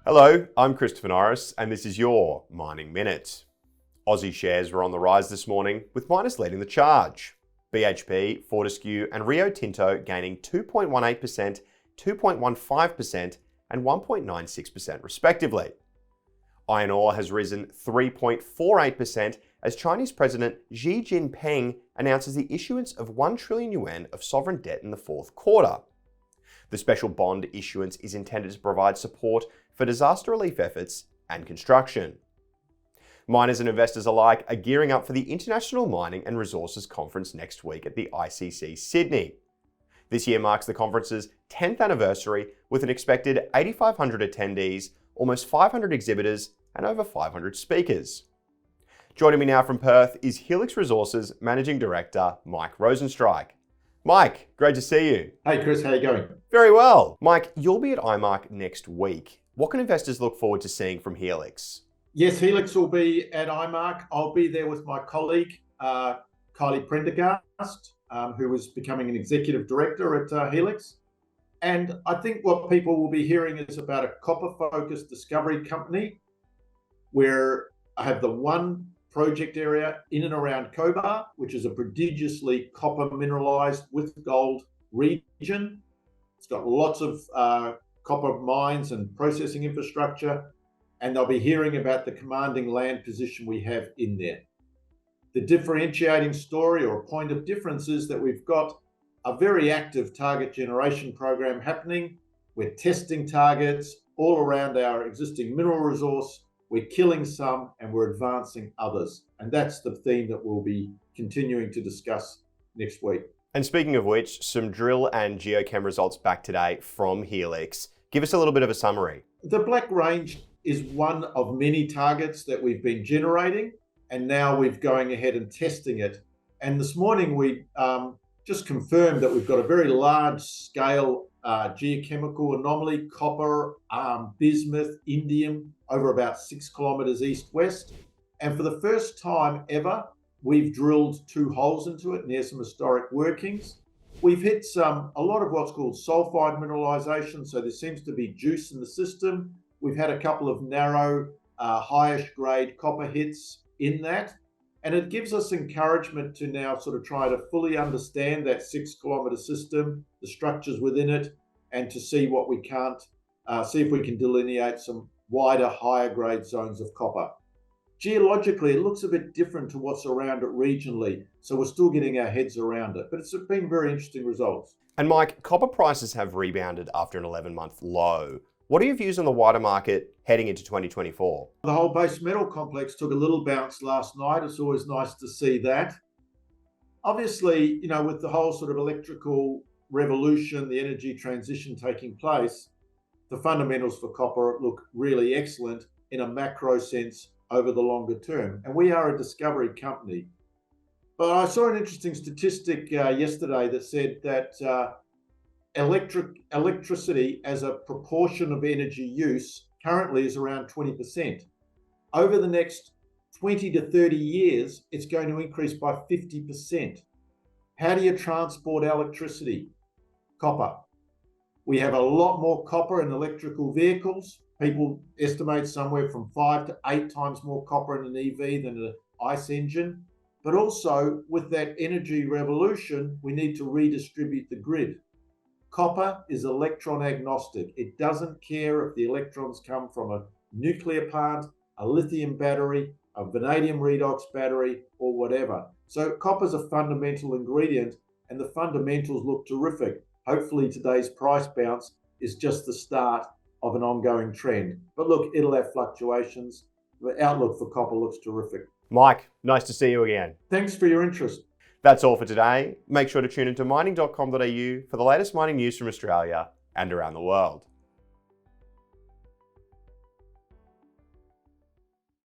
Hello, I'm Christopher Norris, and this is your Mining Minute. Aussie shares were on the rise this morning, with miners leading the charge. BHP, Fortescue, and Rio Tinto gaining 2.18%, 2.15%, and 1.96% respectively. Iron ore has risen 3.48% as Chinese President Xi Jinping announces the issuance of 1 trillion yuan of sovereign debt in the fourth quarter. The special bond issuance is intended to provide support for disaster relief efforts and construction. Miners and investors alike are gearing up for the International Mining and Resources Conference next week at the ICC Sydney. This year marks the conference's 10th anniversary with an expected 8,500 attendees, almost 500 exhibitors, and over 500 speakers. Joining me now from Perth is Helix Resources Managing Director, Mike Rosenstreich. Mike, great to see you. Hey Chris, how are you going? Very well. Mike, you'll be at IMARC next week. What can investors look forward to seeing from Helix? Yes, Helix will be at IMARC. I'll be there with my colleague, Kylie Prendergast, who is becoming an executive director at Helix. And I think what people will be hearing is about a copper-focused discovery company where I have the one project area in and around Cobar, which is a prodigiously copper mineralized with gold region. It's got lots of copper mines and processing infrastructure, and they'll be hearing about the commanding land position we have in there. The differentiating story or point of difference is that we've got a very active target generation program happening. We're testing targets all around our existing mineral resource. We're killing some and we're advancing others. And that's the theme that we'll be continuing to discuss next week. And speaking of which, some drill and geochem results back today from Helix. Give us a little bit of a summary. The Black Range is one of many targets that we've been generating, and now we're going ahead and testing it. And this morning we just confirmed that we've got a very large scale geochemical anomaly, copper, bismuth, indium, over about 6 kilometers east-west. And for the first time ever, we've drilled 2 holes into it near some historic workings. We've hit a lot of what's called sulfide mineralization, so there seems to be juice in the system. We've had a couple of narrow, highish grade copper hits in that. And it gives us encouragement to now sort of try to fully understand that 6 kilometer system, the structures within it, and to see what we can't, see if we can delineate some wider, higher grade zones of copper. Geologically, it looks a bit different to what's around it regionally, so we're still getting our heads around it, but it's been very interesting results. And Mike, copper prices have rebounded after an 11-month low. What are your views on the wider market heading into 2024? The whole base metal complex took a little bounce last night. It's always nice to see that. Obviously, you know, with the whole sort of electrical revolution, the energy transition taking place, the fundamentals for copper look really excellent in a macro sense over the longer term. And we are a discovery company. But I saw an interesting statistic yesterday that said that electricity as a proportion of energy use currently is around 20%. Over the next 20 to 30 years, it's going to increase by 50%. How do you transport electricity? Copper. We have a lot more copper in electrical vehicles. People estimate somewhere from 5 to 8 times more copper in an EV than an ICE engine. But also with that energy revolution, we need to redistribute the grid. Copper is electron agnostic. It doesn't care if the electrons come from a nuclear plant, a lithium battery, a vanadium redox battery, or whatever. So copper's a fundamental ingredient, and the fundamentals look terrific. Hopefully today's price bounce is just the start of an ongoing trend. But look, it'll have fluctuations. The outlook for copper looks terrific. Mike, nice to see you again. Thanks for your interest. That's all for today. Make sure to tune into mining.com.au for the latest mining news from Australia and around the world.